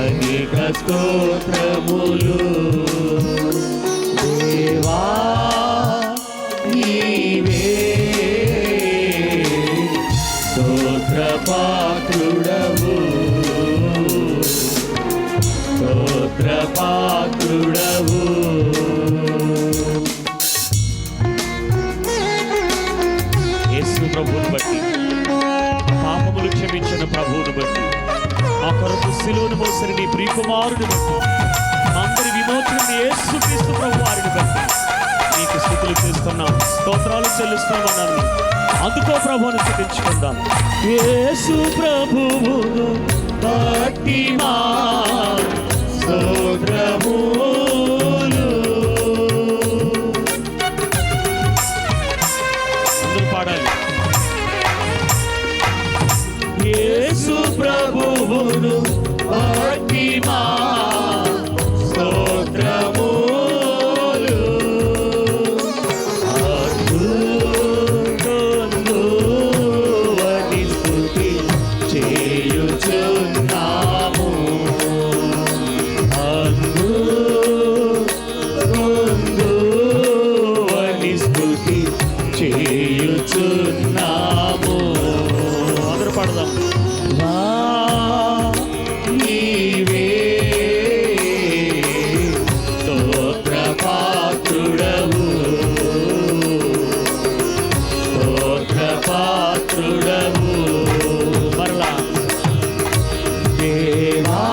అనేక స్తోత్రములు దేవా నీవే స్తోత్ర పాత్రుడవు స్తోత్ర పాత్రుడవు. యేసు ప్రభువుని బట్టి, పాపములు క్షమించిన ప్రభువుని బట్టి, మా కొరకు సిలువను మోసిన నీ ప్రియకుమారుని బట్టి, అందరి విమోచన యేసుక్రీస్తు ప్రభువారిని బట్టి నీకు స్తుతులు చేస్తున్నాం, స్తోత్రాలు చెల్లిస్తున్నామని అందుకో ప్రభువుని స్తుతించుకుందాం. యేసు ప్రభువును బట్టి మా స్తోత్రములు. అందరూ పాడాలి. యేసు ప్రభువును బట్టి మా స్తోత్రములు. అద్భుతమువని స్తుతి చేయుచున్నాము, అద్భుతమువని స్తుతి చేయుచున్నాము. అందరూ పాడదాం. నీవే స్తోత్ర పాత్రుడవు స్తోత్ర పాత్రుడవు. మరలా దేవా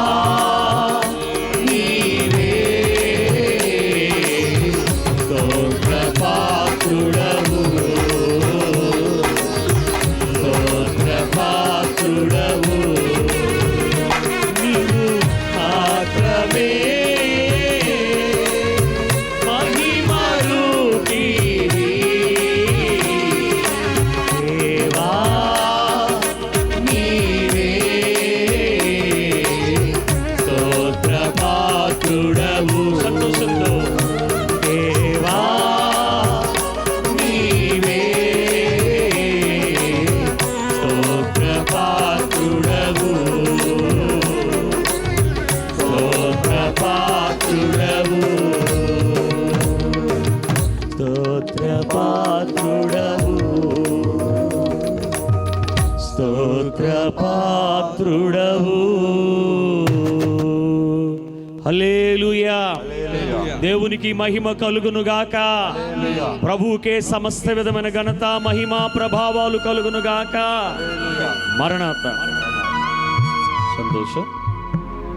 నీవే స్తోత్ర పాత్రుడవు స్తోత్ర పాత్రుడవు. నీవు మాత్రమే మహిమరూపివి దేవా నీవే స్తోత్ర పాత్రుడవు. సంతోషంతో దేవా నీవే స్తోత్ర పాత్రుడవు స్తోత్ర పాత్రుడవు స్తోత్ర పాత్రుడవు స్తోత్ర పాత్రుడవు. హల్లెలూయా. దేవునికి మహిమ కలుగునుగాక. ప్రభువుకే సమస్త విధమైన ఘనత మహిమ ప్రభావాలు కలుగునుగాక. మరణాత. సంతోషం.